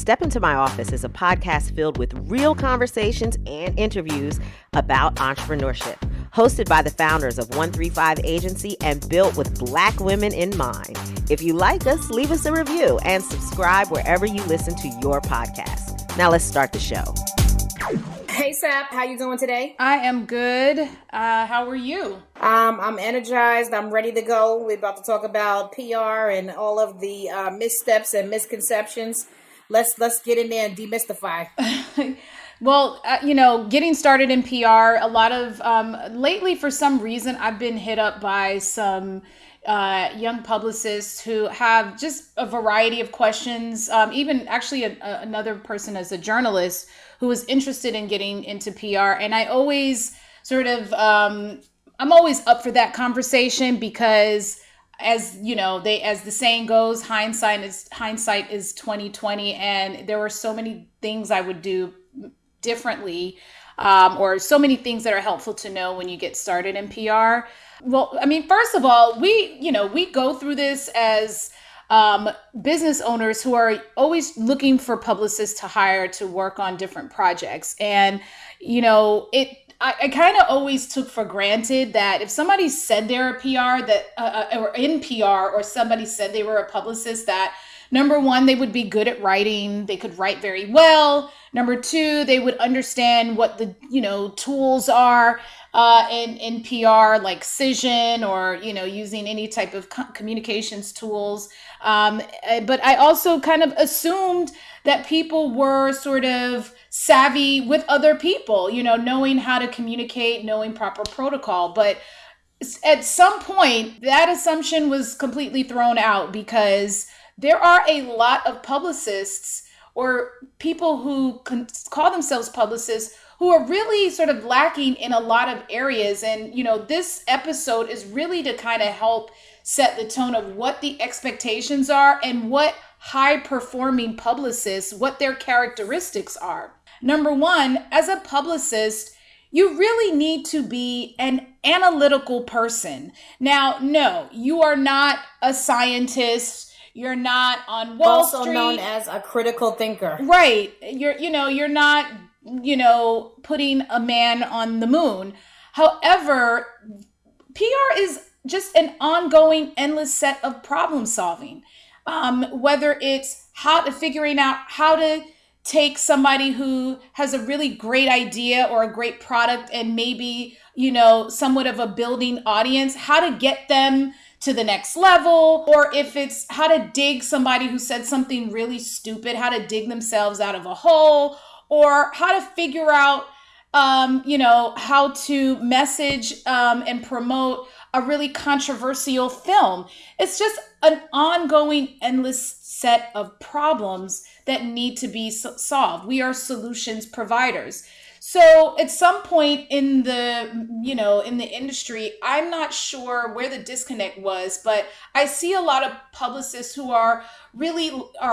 Step Into My Office is a podcast filled with real conversations and interviews about entrepreneurship, hosted by the founders of 135 Agency and built with Black women in mind. If you like us, leave us a review and subscribe wherever you listen to your podcast. Now let's start the show. Hey Sap, how you doing today? I am good. How are you? I'm energized. I'm ready to go. We're about to talk about PR and all of the missteps and misconceptions. Let's get in there and demystify. Well, getting started in PR, a lot of lately, for some reason, I've been hit up by some young publicists who have just a variety of questions. Even actually another person as a journalist who was interested in getting into PR. And I always I'm always up for that conversation because, as you know, as the saying goes, hindsight is 2020, and there were so many things I would do differently, or so many things that are helpful to know when you get started in PR. Well, I mean, first of all, we go through this as business owners who are always looking for publicists to hire to work on different projects. And, I kind of always took for granted that if somebody said they're a PR or in PR, or somebody said they were a publicist, that number one, they would be good at writing. They could write very well. Number two, they would understand what the, tools are in PR, like Cision or, using any type of communications tools. But I also kind of assumed that people were sort of savvy with other people, knowing how to communicate, knowing proper protocol. But at some point, that assumption was completely thrown out because there are a lot of publicists or people who call themselves publicists who are really sort of lacking in a lot of areas. And, this episode is really to kind of help set the tone of what the expectations are and what high-performing publicists, what their characteristics are. Number one, as a publicist, you really need to be an analytical person. Now, no, you are not a scientist. You're not on Wall Street. Also known as a critical thinker. Right. You're not, putting a man on the moon. However, PR is just an ongoing, endless set of problem solving. Whether it's figuring out how to take somebody who has a really great idea or a great product and maybe, somewhat of a building audience, how to get them to the next level, or if it's how to dig somebody who said something really stupid, how to dig themselves out of a hole, or how to figure out, how to message and promote a really controversial film. It's just an ongoing, endless set of problems that need to be solved. We are solutions providers. So at some point in the, in the industry, I'm not sure where the disconnect was, but I see a lot of publicists who are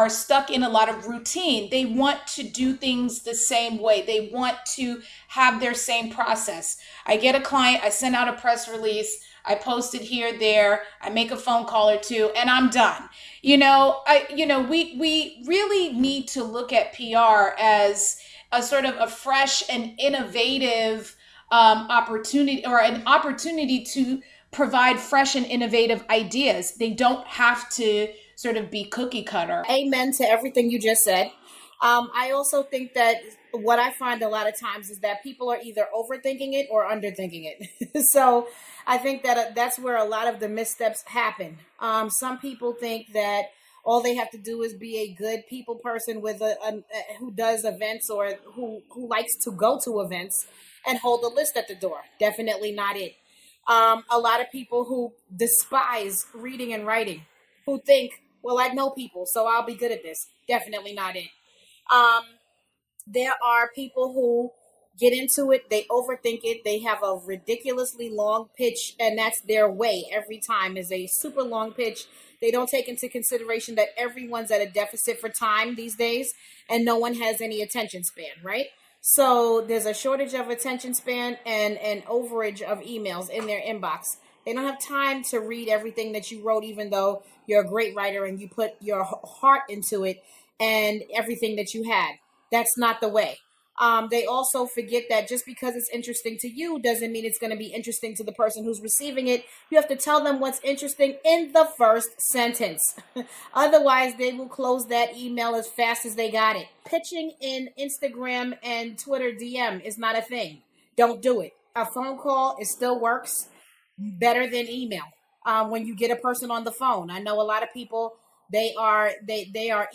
stuck in a lot of routine. They want to do things the same way. They want to have their same process. I get a client, I send out a press release, I post it here, there, I make a phone call or two, and I'm done. We really need to look at PR as a sort of a fresh and innovative opportunity, or an opportunity to provide fresh and innovative ideas. They don't have to sort of be cookie cutter. Amen to everything you just said. I also think that what I find a lot of times is that people are either overthinking it or underthinking it. So I think that that's where a lot of the missteps happen. Some people think that all they have to do is be a good people person with who does events, or who likes to go to events and hold a list at the door. Definitely not it. A lot of people who despise reading and writing, who think, well, I know people, so I'll be good at this. Definitely not it. There are people who get into it, they overthink it, they have a ridiculously long pitch, and that's their way every time, is a super long pitch. They don't take into consideration that everyone's at a deficit for time these days, and no one has any attention span, right? So there's a shortage of attention span and an overage of emails in their inbox. They don't have time to read everything that you wrote, even though you're a great writer and you put your heart into it. and everything that you had. That's not the way. They also forget that just because it's interesting to you doesn't mean it's going to be interesting to the person who's receiving it. You have to tell them what's interesting in the first sentence. Otherwise, they will close that email as fast as they got it. Pitching in Instagram and Twitter DM is not a thing. Don't do it. A phone call, it still works better than email. When you get a person on the phone, I know a lot of people, they are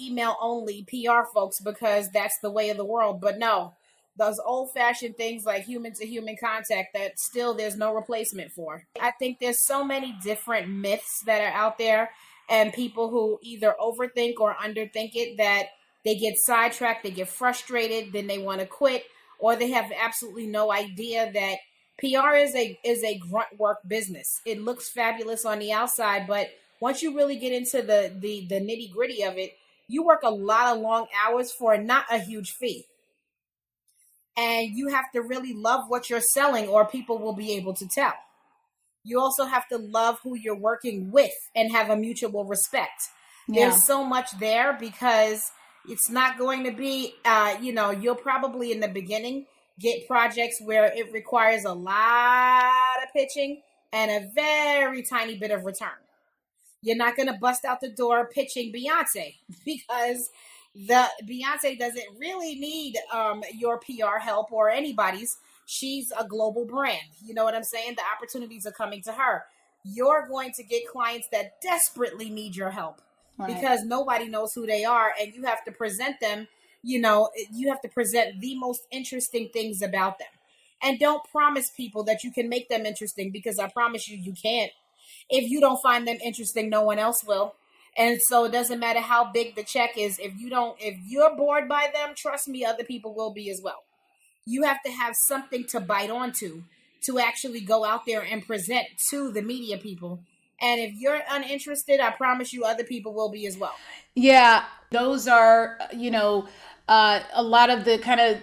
email only PR folks because that's the way of the world. But no, those old fashioned things like human to human contact, that still there's no replacement for. I think there's so many different myths that are out there, and people who either overthink or underthink it, that they get sidetracked, they get frustrated, then they want to quit, or they have absolutely no idea that PR is a grunt work business. It looks fabulous on the outside, but once you really get into the nitty gritty of it, you work a lot of long hours for not a huge fee. And you have to really love what you're selling, or people will be able to tell. You also have to love who you're working with and have a mutual respect. Yeah. There's so much there, because it's not going to be, you'll probably in the beginning get projects where it requires a lot of pitching and a very tiny bit of return. You're not going to bust out the door pitching Beyonce, because the Beyonce doesn't really need your PR help or anybody's. She's a global brand. You know what I'm saying? The opportunities are coming to her. You're going to get clients that desperately need your help, right? Because nobody knows who they are, and you have to present them. You have to present the most interesting things about them. And don't promise people that you can make them interesting, because I promise you can't. If you don't find them interesting, no one else will. And so it doesn't matter how big the check is. If you're bored by them, trust me, other people will be as well. You have to have something to bite onto to actually go out there and present to the media people. And if you're uninterested, I promise you other people will be as well. Yeah, those are, a lot of the kind of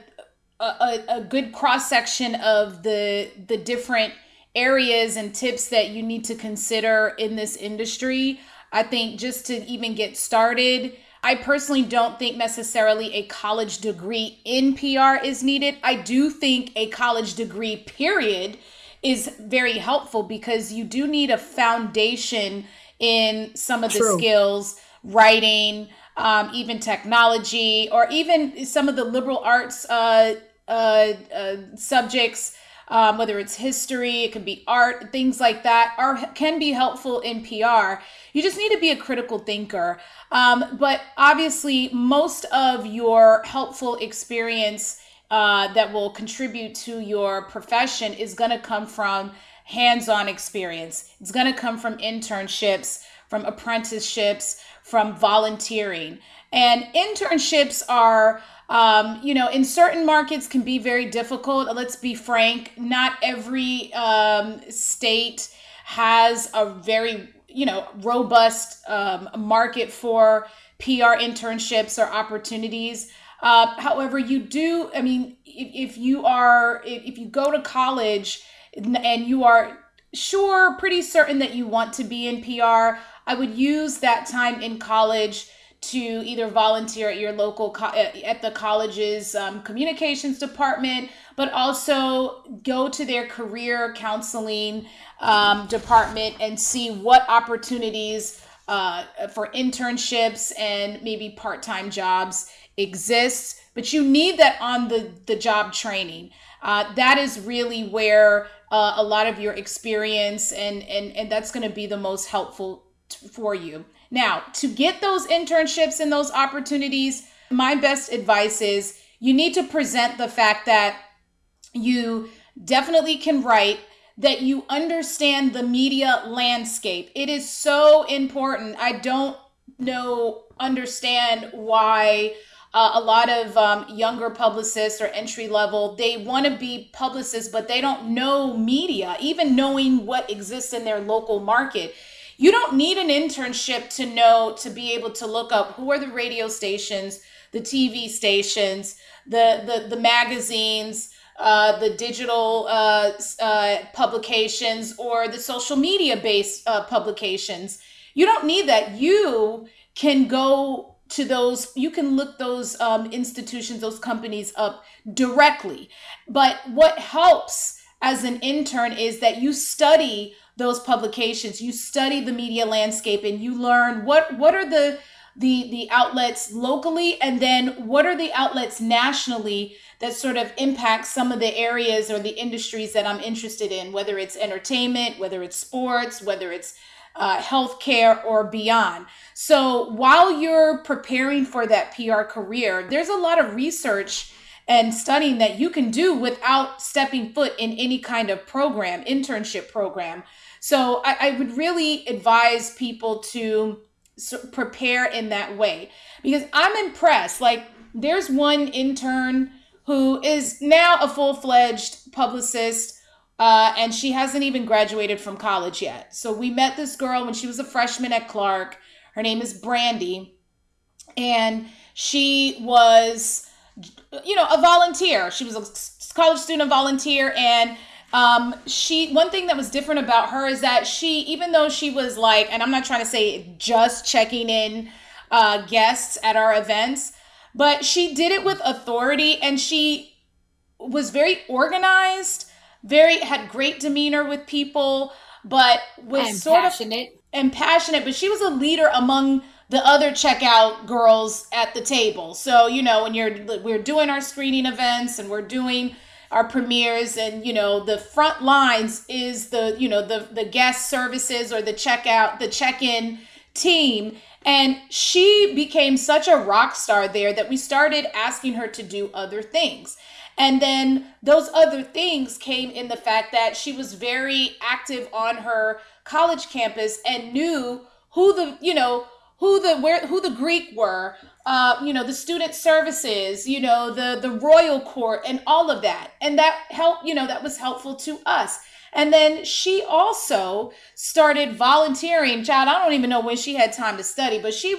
a good cross section of the different areas and tips that you need to consider in this industry. I think just to even get started, I personally don't think necessarily a college degree in PR is needed. I do think a college degree, period, is very helpful, because you do need a foundation in some of the skills, writing, even technology, or even some of the liberal arts subjects, whether it's history, it can be art, things like that can be helpful in PR. You just need to be a critical thinker. But obviously, most of your helpful experience that will contribute to your profession is going to come from hands-on experience. It's going to come from internships, from apprenticeships, from volunteering. And internships are, in certain markets can be very difficult. Let's be frank, not every state has a very, robust market for PR internships or opportunities. However, you do, if you go to college and you are pretty certain that you want to be in PR, I would use that time in college to either volunteer at your local at the college's communications department, but also go to their career counseling department and see what opportunities for internships and maybe part-time jobs exist. But you need that on the job training. That is really where a lot of your experience and that's going to be the most helpful for you. Now, to get those internships and those opportunities, my best advice is you need to present the fact that you definitely can write, that you understand the media landscape. It is so important. I don't understand why a lot of younger publicists or entry level, they want to be publicists, but they don't know media, even knowing what exists in their local market. You don't need an internship to be able to look up who are the radio stations, the TV stations, the magazines, the digital publications, or the social media based publications. You don't need that. You can go to those, you can look those institutions, those companies up directly. But what helps as an intern is that you study those publications, you study the media landscape, and you learn what are the outlets locally, and then what are the outlets nationally that sort of impact some of the areas or the industries that I'm interested in, whether it's entertainment, whether it's sports, whether it's healthcare or beyond. So while you're preparing for that PR career, there's a lot of research and studying that you can do without stepping foot in any kind of program, internship program. So I would really advise people to prepare in that way, because I'm impressed. Like, there's one intern who is now a full-fledged publicist, and she hasn't even graduated from college yet. So we met this girl when she was a freshman at Clark. Her name is Brandy, and she was, a volunteer. She was a college student volunteer, and one thing that was different about her is that she, even though she was like, and I'm not trying to say just checking in guests at our events, but she did it with authority, and she was very organized, had great demeanor with people, but was And sort of passionate. and passionate, but she was a leader among the other checkout girls at the table. So, when we're doing our screening events and we're doing our premieres, and the front lines is the guest services or the check-in team. And she became such a rock star there that we started asking her to do other things. And then those other things came in the fact that she was very active on her college campus and knew who the Greek were, the student services, the royal court, and all of that. And that helped, that was helpful to us. And then she also started volunteering. Child, I don't even know when she had time to study, but she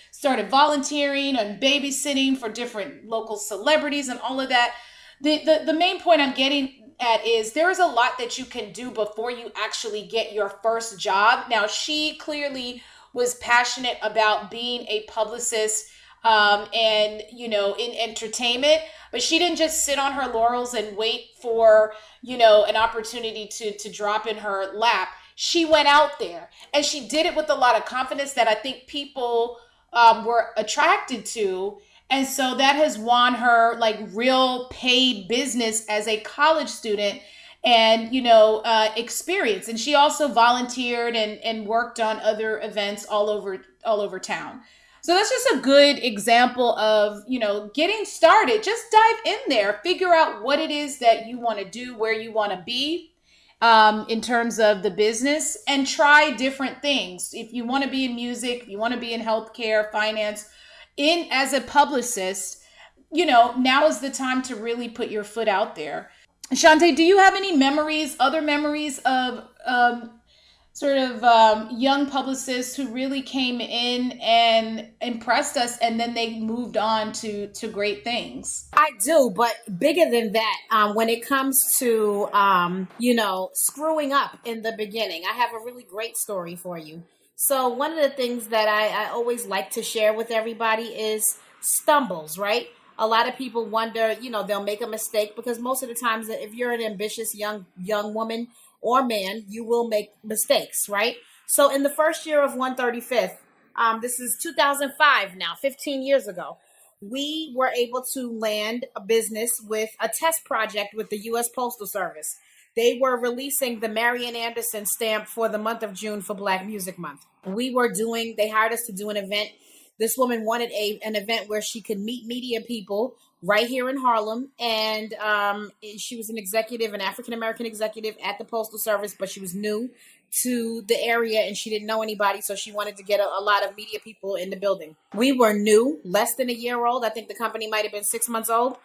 started volunteering and babysitting for different local celebrities and all of that. The main point I'm getting at is there is a lot that you can do before you actually get your first job. Now, she clearly was passionate about being a publicist and, in entertainment, but she didn't just sit on her laurels and wait for, an opportunity to drop in her lap. She went out there and she did it with a lot of confidence that I think people were attracted to. And so that has won her like real paid business as a college student and, experience. And she also volunteered and worked on other events all over town. So that's just a good example of, getting started. Just dive in there, figure out what it is that you want to do, where you want to be in terms of the business, and try different things. If you want to be in music, if you want to be in healthcare, finance, as a publicist, now is the time to really put your foot out there. Shante, do you have any other memories of young publicists who really came in and impressed us, and then they moved on to great things? I do, but bigger than that, when it comes to, screwing up in the beginning, I have a really great story for you. So one of the things that I always like to share with everybody is stumbles, right? A lot of people wonder, they'll make a mistake because most of the times if you're an ambitious young woman or man, you will make mistakes, right? So in the first year of 135th, this is 2005 now, 15 years ago, we were able to land a business with a test project with the U.S. Postal Service. They were releasing the Marian Anderson stamp for the month of June for Black Music Month. They hired us to do an event. This woman wanted an event where she could meet media people right here in Harlem. And she was an African-American executive at the Postal Service, but she was new to the area and she didn't know anybody. So she wanted to get a lot of media people in the building. We were new, less than a year old. I think the company might have been 6 months old.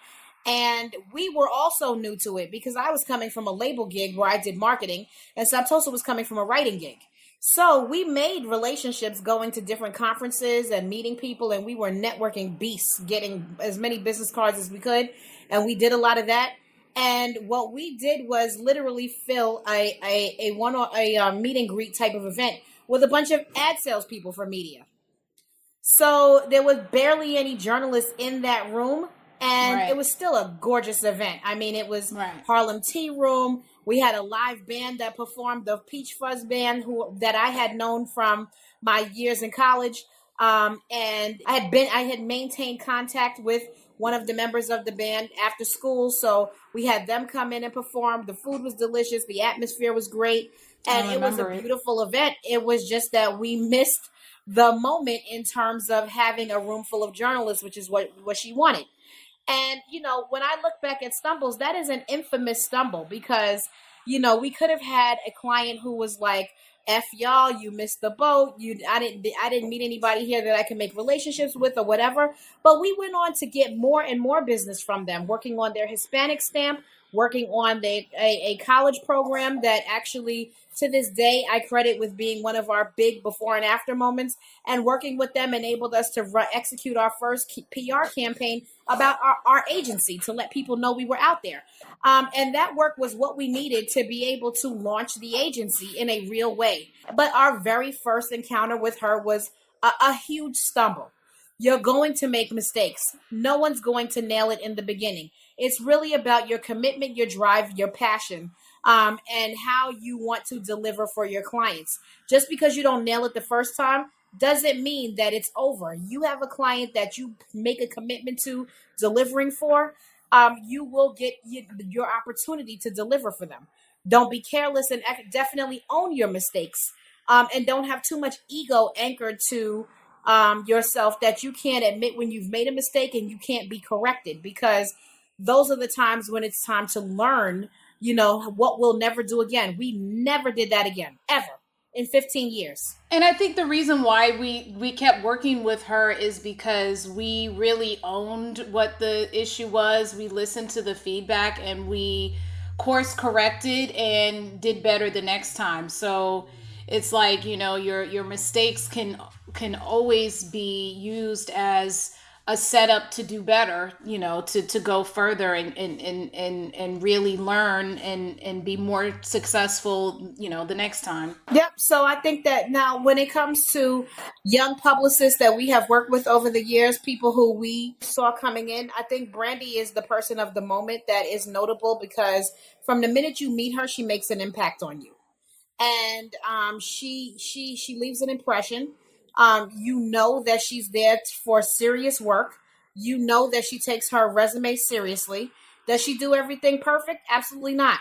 And we were also new to it because I was coming from a label gig where I did marketing and Saptosa was coming from a writing gig. So we made relationships going to different conferences and meeting people, and we were networking beasts, getting as many business cards as we could. And we did a lot of that. And what we did was literally fill a meet and greet type of event with a bunch of ad salespeople for media. So there was barely any journalists in that room, and it Right. was still a gorgeous event. I mean, it was Right. Harlem Tea Room. We had a live band that performed, the Peach Fuzz band, who that I had known from my years in college. And I had maintained contact with one of the members of the band after school, so we had them come in and perform. The food was delicious, the atmosphere was great, and I it was a remember it. beautiful event. It was just that we missed the moment in terms of having a room full of journalists, which is what she wanted. And, when I look back at stumbles, that is an infamous stumble because, we could have had a client who was like, F y'all, you missed the boat. I didn't meet anybody here that I can make relationships with or whatever. But we went on to get more and more business from them, working on their Hispanic stamp, working on a college program that actually to this day I credit with being one of our big before and after moments, and working with them enabled us to execute our first PR campaign about our agency to let people know we were out there. And that work was what we needed to be able to launch the agency in a real way. But our very first encounter with her was a huge stumble. You're going to make mistakes. No one's going to nail it in the beginning. It's really about your commitment, your drive, your passion, and how you want to deliver for your clients. Just because you don't nail it the first time doesn't mean that it's over. You have a client that you make a commitment to delivering for, you will get your opportunity to deliver for them. Don't be careless, and definitely own your mistakes. And don't have too much ego anchored to yourself that you can't admit when you've made a mistake and you can't be corrected, because those are the times when it's time to learn, what we'll never do again. We never did that again, ever, in 15 years. And I think the reason why we kept working with her is because we really owned what the issue was. We listened to the feedback and we course corrected and did better the next time. So it's like, your mistakes can always be used as a setup to do better, to go further and really learn and be more successful, the next time. Yep. So I think that now when it comes to young publicists that we have worked with over the years, people who we saw coming in, I think Brandy is the person of the moment that is notable because from the minute you meet her, she makes an impact on you. And she leaves an impression. You know that she's there for serious work. You know that she takes her resume seriously. Does she do everything perfect? Absolutely not.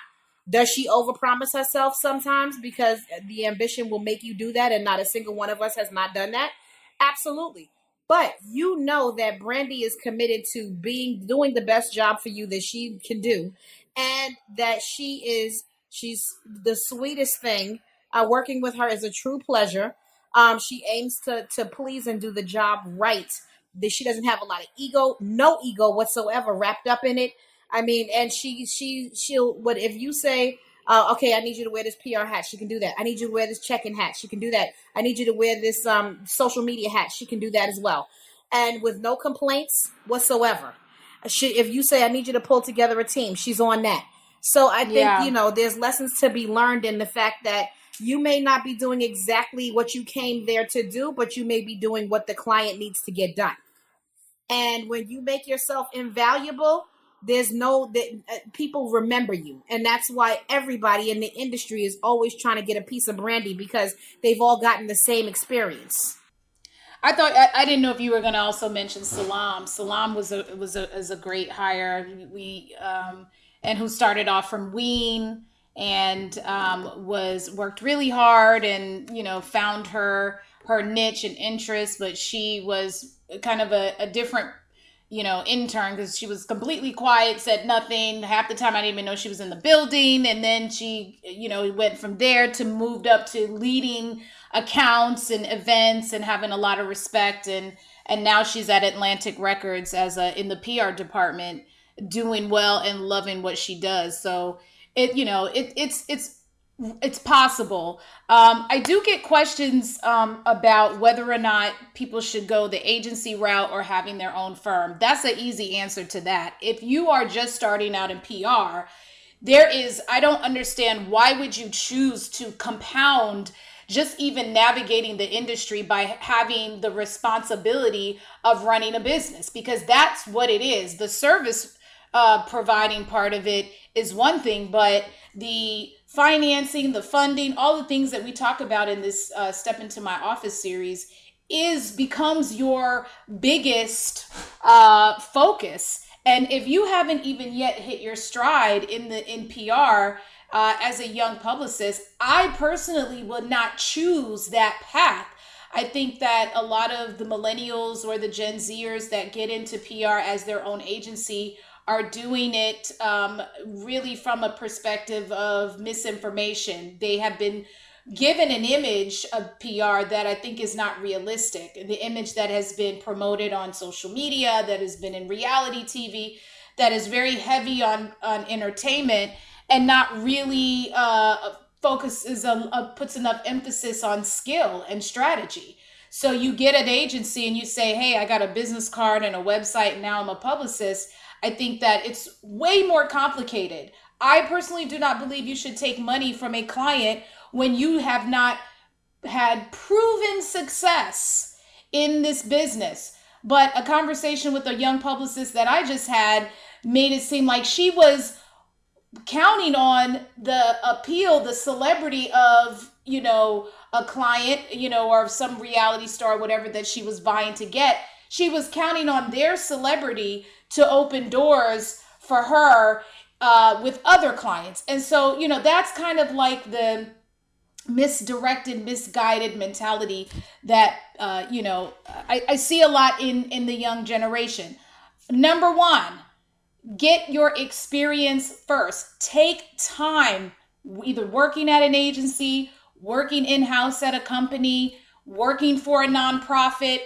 Does she overpromise herself sometimes because the ambition will make you do that, and not a single one of us has not done that? Absolutely. But you know that Brandy is committed to doing the best job for you that she can do, and that she's the sweetest thing. Working with her is a true pleasure. She aims to please and do the job right. That she doesn't have a lot of ego, no ego whatsoever wrapped up in it. I mean, and she'll what if you say, okay, I need you to wear this PR hat, she can do that. I need you to wear this check-in hat, she can do that. I need you to wear this social media hat, she can do that as well, and with no complaints whatsoever. If you say I need you to pull together a team, she's on that. So I think Yeah. there's lessons to be learned in the fact that you may not be doing exactly what you came there to do, but you may be doing what the client needs to get done. And when you make yourself invaluable, there's people remember you, and that's why everybody in the industry is always trying to get a piece of Brandy because they've all gotten the same experience. I thought I didn't know if you were going to also mention Salam. Salam is a great hire. We and who started off from Ween and was worked really hard and found her niche and interest, but she was kind of a different intern because she was completely quiet, said nothing. Half the time I didn't even know she was in the building. And then she, went from there to moved up to leading accounts and events and having a lot of respect. And now she's at Atlantic Records as in the PR department, doing well and loving what she does. So it's possible. I do get questions about whether or not people should go the agency route or having their own firm. That's an easy answer to that. If you are just starting out in PR, I don't understand why would you choose to compound just even navigating the industry by having the responsibility of running a business, because that's what it is. The service providing part of it is one thing, but the financing, the funding, all the things that we talk about in this Step Into My Office series becomes your biggest focus. And if you haven't even yet hit your stride in PR as a young publicist, I personally would not choose that path. I think that a lot of the millennials or the Gen Zers that get into PR as their own agency are doing it really from a perspective of misinformation. They have been given an image of PR that I think is not realistic. The image that has been promoted on social media, that has been in reality TV, that is very heavy on entertainment and not really puts enough emphasis on skill and strategy. So you get an agency and you say, hey, I got a business card and a website, and now I'm a publicist. I think that it's way more complicated. I personally do not believe you should take money from a client when you have not had proven success in this business. But a conversation with a young publicist that I just had made it seem like she was counting on the appeal, the celebrity of, a client, or some reality star, whatever that she was vying to get. She was counting on their celebrity to open doors for her with other clients. And so, that's kind of like the misdirected, misguided mentality that, I see a lot in the young generation. Number one, get your experience first. Take time, either working at an agency, working in-house at a company, working for a nonprofit.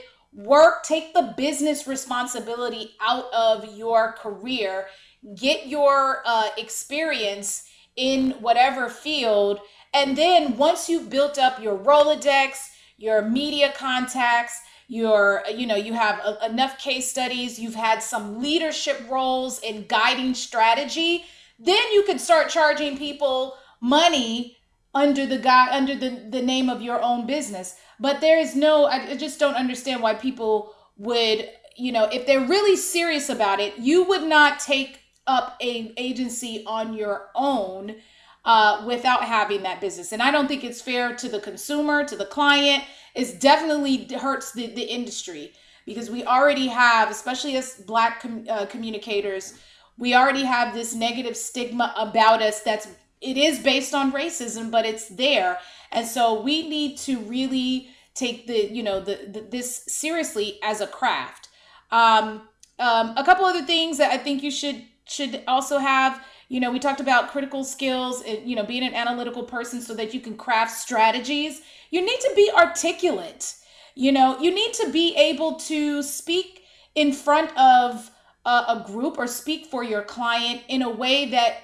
Take the business responsibility out of your career. Get your experience in whatever field. And then once you've built up your Rolodex, your media contacts, you have enough case studies, you've had some leadership roles in guiding strategy, then you can start charging people money under the name of your own business. But I just don't understand why people would, if they're really serious about it, you would not take up an agency on your own without having that business. And I don't think it's fair to the consumer, to the client. It definitely hurts the industry, because we already have, especially as Black communicators, we already have this negative stigma about us it is based on racism, but it's there. And so we need to really take this seriously as a craft. A couple other things that I think you should also have. We talked about critical skills, being an analytical person so that you can craft strategies. You need to be articulate. You need to be able to speak in front of a group or speak for your client in a way that,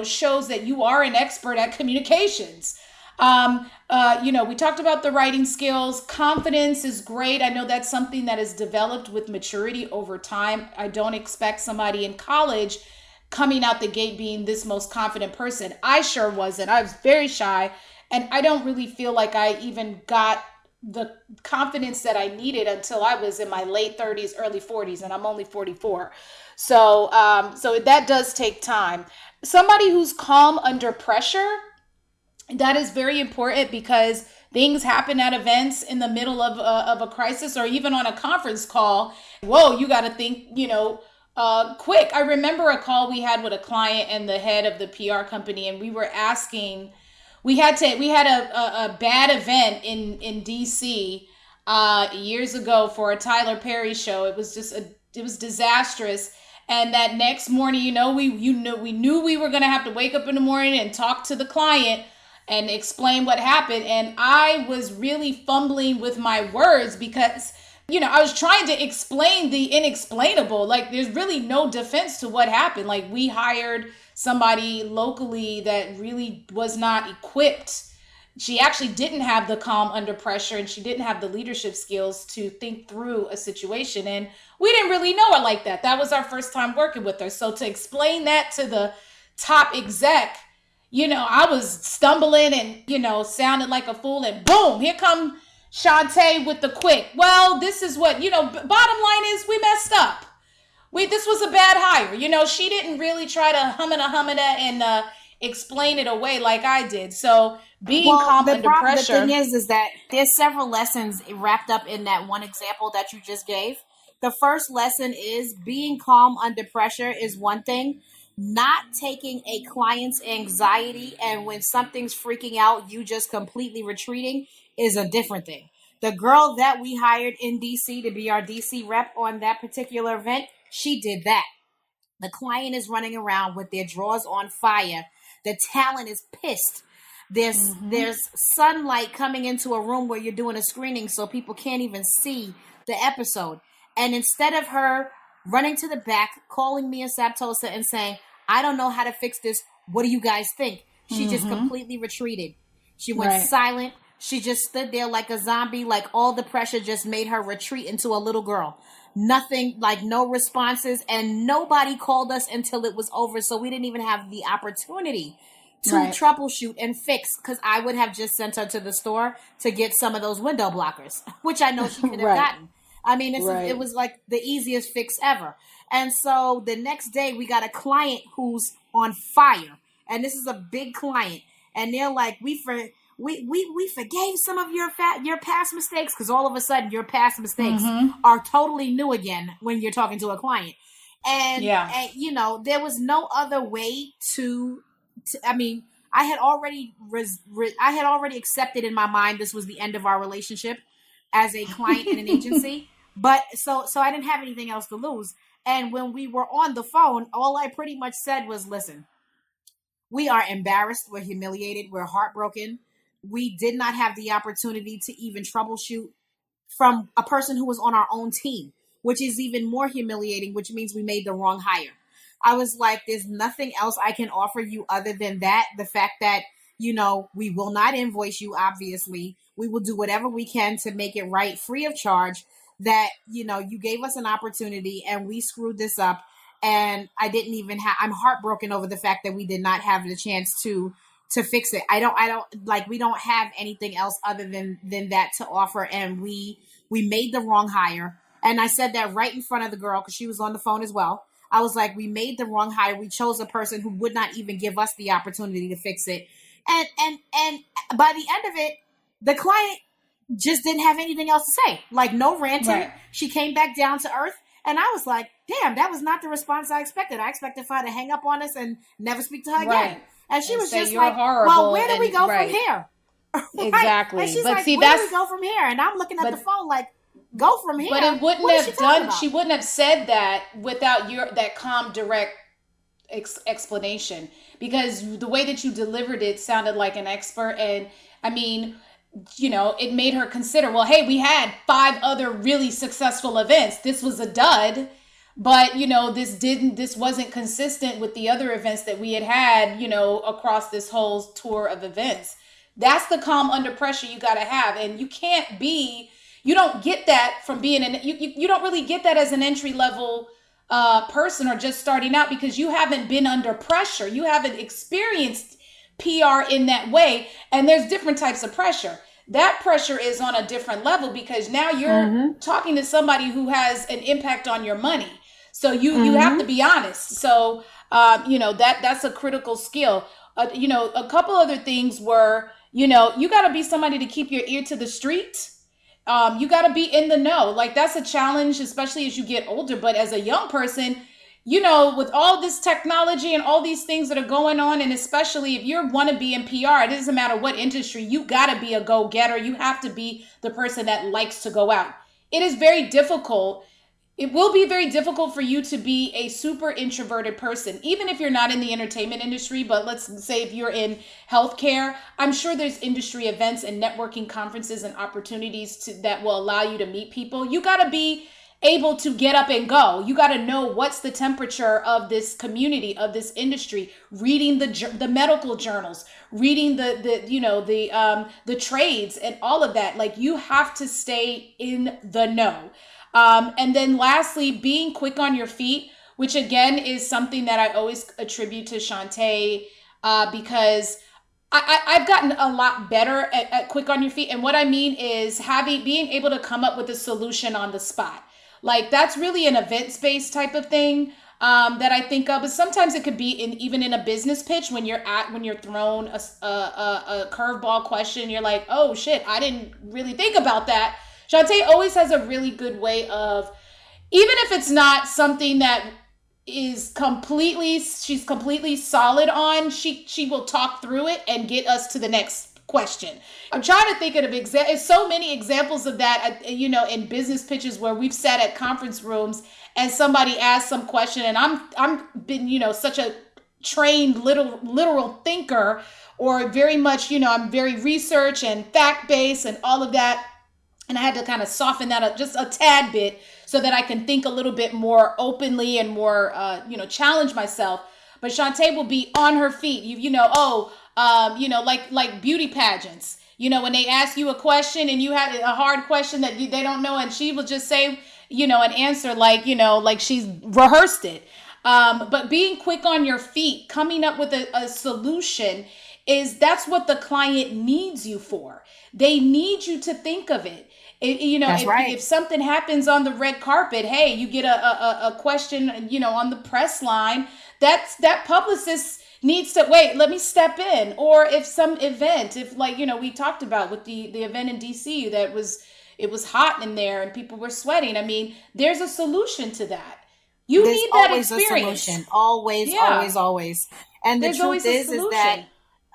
shows that you are an expert at communications. We talked about the writing skills. Confidence is great. I know that's something that is developed with maturity over time. I don't expect somebody in college coming out the gate being this most confident person. I sure wasn't. I was very shy, and I don't really feel like I even got the confidence that I needed until I was in my late 30s, early 40s, and I'm only 44. So that does take time. Somebody who's calm under pressure, that is very important, because things happen at events in the middle of a crisis, or even on a conference call. Whoa, you got to think, quick. I remember a call we had with a client and the head of the PR company, and we were asking, we had a bad event in DC years ago for a Tyler Perry show. It was disastrous. And that next morning, we knew we were going to have to wake up in the morning and talk to the client and explain what happened. And I was really fumbling with my words because, I was trying to explain the inexplainable. Like, there's really no defense to what happened. Like, we hired somebody locally that really was not equipped. She actually didn't have the calm under pressure, and she didn't have the leadership skills to think through a situation. And we didn't really know her like that. That was our first time working with her. So to explain that to the top exec, I was stumbling and, sounded like a fool, and boom, here come Shante with the quick. Well, this is what, bottom line is we messed up. This was a bad hire. She didn't really try to hum it and explain it away like I did. So being calm under pressure. The thing is that there's several lessons wrapped up in that one example that you just gave. The first lesson is being calm under pressure is one thing. Not taking a client's anxiety and when something's freaking out, you just completely retreating is a different thing. The girl that we hired in DC to be our DC rep on that particular event, she did that. The client is running around with their drawers on fire. The talent is pissed. There's sunlight coming into a room where you're doing a screening so people can't even see the episode. And instead of her running to the back, calling me and Saptosa and saying, I don't know how to fix this. What do you guys think? She just completely retreated. She went silent. She just stood there like a zombie, like all the pressure just made her retreat into a little girl. Nothing, like no responses, and nobody called us until it was over. So we didn't even have the opportunity to troubleshoot and fix, because I would have just sent her to the store to get some of those window blockers, which I know she could have gotten. I mean, it was like the easiest fix ever. And so the next day we got a client who's on fire, and this is a big client, and they're like, we forgave some of your past mistakes, because all of a sudden your past mistakes are totally new again when you're talking to a client. And there was no other way to I mean, I had already accepted in my mind this was the end of our relationship as a client in an agency. But so I didn't have anything else to lose. And when we were on the phone, all I pretty much said was, listen, we are embarrassed. We're humiliated. We're heartbroken. We did not have the opportunity to even troubleshoot from a person who was on our own team, which is even more humiliating, which means we made the wrong hire. I was like, there's nothing else I can offer you other than that. The fact that, we will not invoice you, obviously. We will do whatever we can to make it right, free of charge, that, you gave us an opportunity and we screwed this up. And I didn't even I'm heartbroken over the fact that we did not have the chance to fix it. We don't have anything else other than that to offer. And we made the wrong hire. And I said that right in front of the girl, because she was on the phone as well. I was like, we made the wrong hire. We chose a person who would not even give us the opportunity to fix it. And by the end of it, the client just didn't have anything else to say. Like, no ranting. Right. She came back down to earth. And I was like, damn, that was not the response I expected. I expected for her to hang up on us and never speak to her again. And she was just like, well, where do we go from here? Exactly. And she's but like, see, where do we go from here? And I'm looking at the phone like, go from here. But it wouldn't she wouldn't have said that without that calm, direct explanation, because the way that you delivered it sounded like an expert. And I mean, it made her consider, well, hey, we had 5 other really successful events. This was a dud, but this wasn't consistent with the other events that we had across this whole tour of events. That's the calm under pressure you got to have. And you don't get that from being you don't really get that as an entry level person or just starting out, because you haven't been under pressure. You haven't experienced PR in that way. And there's different types of pressure. That pressure is on a different level, because now you're talking to somebody who has an impact on your money. So you have to be honest. So, that's a critical skill. A couple other things were, you got to be somebody to keep your ear to the street. You got to be in the know. Like, that's a challenge, especially as you get older. But as a young person, with all this technology and all these things that are going on, and especially if you want to be in PR, it doesn't matter what industry, you got to be a go-getter. You have to be the person that likes to go out. It is very difficult. It will be very difficult for you to be a super introverted person, even if you're not in the entertainment industry. But let's say if you're in healthcare, I'm sure there's industry events and networking conferences and opportunities that will allow you to meet people. You got to be able to get up and go. You got to know what's the temperature of this community, of this industry, reading the medical journals, reading the trades and all of that. Like, you have to stay in the know. And then lastly, being quick on your feet, which again is something that I always attribute to Shante. because I've gotten a lot better at quick on your feet. And what I mean is being able to come up with a solution on the spot. Like that's really an event based type of thing that I think of. But sometimes it could be even in a business pitch when you're thrown a curveball question. You're like, oh shit, I didn't really think about that. Shante always has a really good way of, even if it's not something that she's completely solid on, she will talk through it and get us to the next question. I'm trying to think of so many examples of that, in business pitches where we've sat at conference rooms and somebody asked some question, and I'm been such a trained literal thinker, or very much I'm very research and fact based and all of that, and I had to kind of soften that up just a tad bit so that I can think a little bit more openly and more, challenge myself. But Shante will be on her feet. Like beauty pageants. When they ask you a question and you have a hard question that they don't know, and she will just say, an answer like she's rehearsed it. But being quick on your feet, coming up with a solution, that's what the client needs you for. They need you to think of it. If something happens on the red carpet, hey, you get a question, on the press line, that publicist needs to wait, let me step in. Or if some event, we talked about with the event in DC it was hot in there and people were sweating. I mean, there's a solution to that. There's need that always experience. A solution. Always. And the truth is that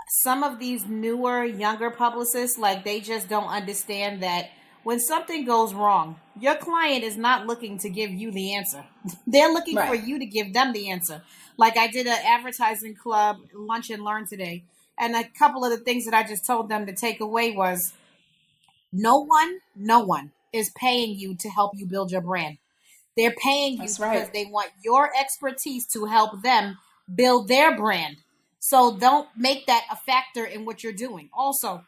some of these newer, younger publicists, they just don't understand that when something goes wrong, your client is not looking to give you the answer. They're looking for you to give them the answer. Like I did an advertising club lunch and learn today. And a couple of the things that I just told them to take away was no one is paying you to help you build your brand. They're paying you because they want your expertise to help them build their brand. So don't make that a factor in what you're doing. Also,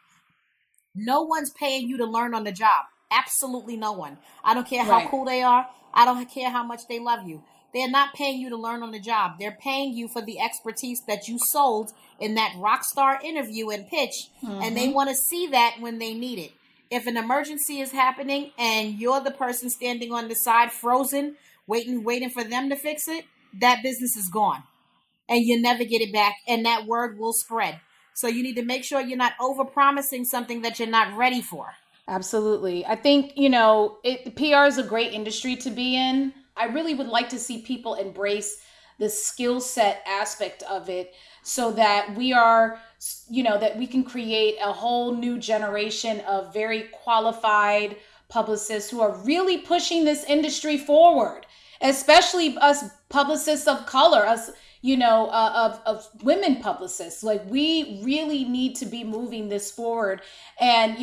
no one's paying you to learn on the job. Absolutely no one. I don't care how cool they are. I don't care how much they love you. They're not paying you to learn on the job. They're paying you for the expertise that you sold in that rock star interview and pitch. Mm-hmm. And they want to see that when they need it. If an emergency is happening and you're the person standing on the side frozen, waiting for them to fix it, that business is gone. And you never get it back. And that word will spread. So you need to make sure you're not over-promising something that you're not ready for. Absolutely. I think, PR is a great industry to be in. I really would like to see people embrace the skill set aspect of it so that we are, that we can create a whole new generation of very qualified publicists who are really pushing this industry forward, especially us publicists of color, us of women publicists. Like we really need to be moving this forward. And,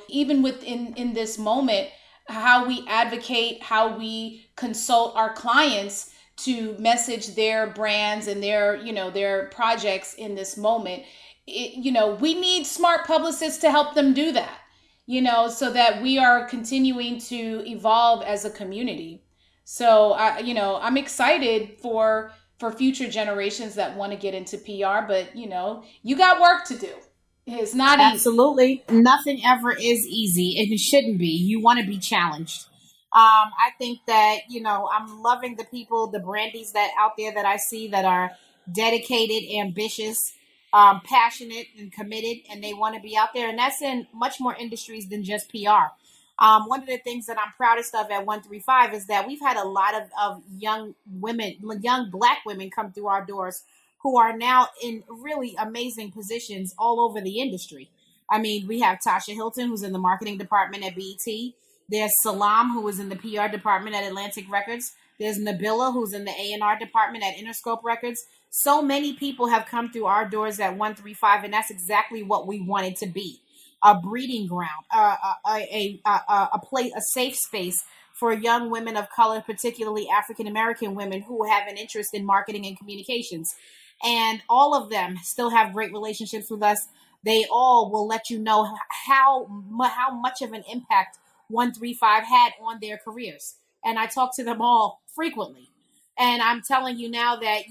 even in this moment, how we advocate, how we consult our clients to message their brands and their projects in this moment. We need smart publicists to help them do that, so that we are continuing to evolve as a community. So I'm excited for future generations that want to get into PR, but you got work to do. It's not easy. Absolutely. Nothing ever is easy, and it shouldn't be. You want to be challenged. I think that, I'm loving the people, the brandies that out there that I see that are dedicated, ambitious, passionate and committed, and they want to be out there. And that's in much more industries than just PR. One of the things that I'm proudest of at 135 is that we've had a lot of young women, young Black women come through our doors who are now in really amazing positions all over the industry. I mean, we have Tasha Hilton, who's in the marketing department at BET. There's Salam, who is in the PR department at Atlantic Records. There's Nabila, who's in the A&R department at Interscope Records. So many people have come through our doors at 135, and that's exactly what we wanted to be. A breeding ground, a safe space for young women of color, particularly African-American women who have an interest in marketing and communications. And all of them still have great relationships with us. They all will let you know how much of an impact 135 had on their careers. And I talk to them all frequently. And I'm telling you now that,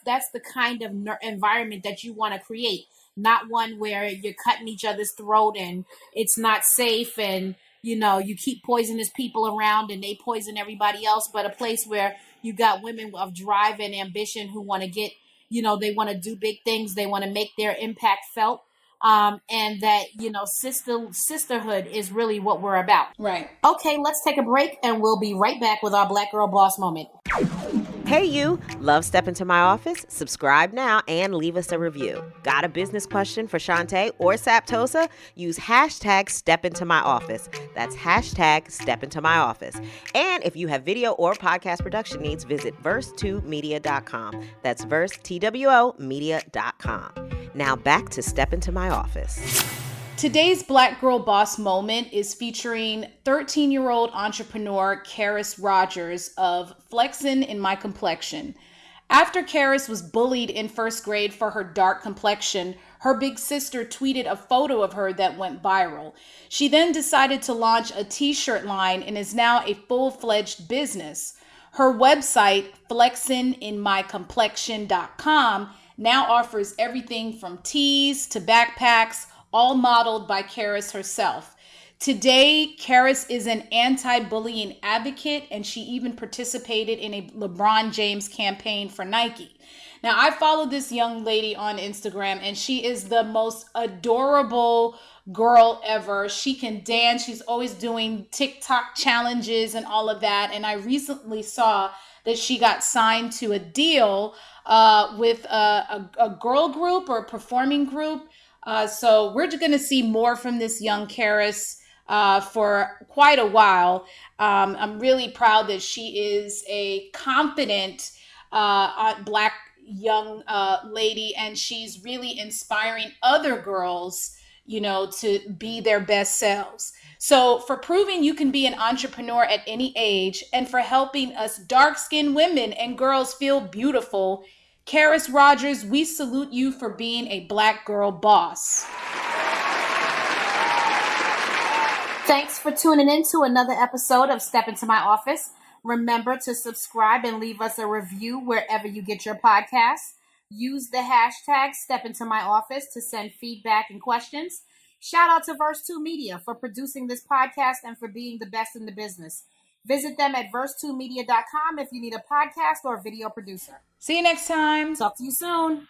that's the kind of environment that you want to create, not one where you're cutting each other's throat and it's not safe, and you keep poisonous people around and they poison everybody else, but a place where you got women of drive and ambition who want to get, they want to do big things, they want to make their impact felt. And that, sisterhood is really what we're about. Right. Okay, let's take a break and we'll be right back with our Black Girl Boss moment. Hey you, love Step Into My Office? Subscribe now and leave us a review. Got a business question for Shante or Saptosa? Use hashtag Step Into My Office. That's hashtag Step Into My Office. And if you have video or podcast production needs, visit verse2media.com. That's verse, TWO, media.com. Now back to Step Into My Office. Today's Black Girl Boss moment is featuring 13-year-old entrepreneur Karis Rogers of Flexin' in My Complexion. After Karis was bullied in first grade for her dark complexion, her big sister tweeted a photo of her that went viral. She then decided to launch a t-shirt line and is now a full-fledged business. Her website, flexinginmycomplexion.com, now offers everything from tees to backpacks, all modeled by Karis herself. Today, Karis is an anti-bullying advocate, and she even participated in a LeBron James campaign for Nike. Now, I follow this young lady on Instagram, and she is the most adorable girl ever. She can dance. She's always doing TikTok challenges and all of that. And I recently saw that she got signed to a deal with a girl group or a performing group. So we're going to see more from this young Karis for quite a while. I'm really proud that she is a confident Black young lady, and she's really inspiring other girls, to be their best selves. So for proving you can be an entrepreneur at any age, and for helping us dark-skinned women and girls feel beautiful, Karis Rogers, we salute you for being a Black girl boss. Thanks for tuning in to another episode of Step Into My Office. Remember to subscribe and leave us a review wherever you get your podcasts. Use the hashtag Step Into My Office to send feedback and questions. Shout out to Verse2 Media for producing this podcast and for being the best in the business. Visit them at verse2media.com if you need a podcast or a video producer. See you next time. Talk to you soon.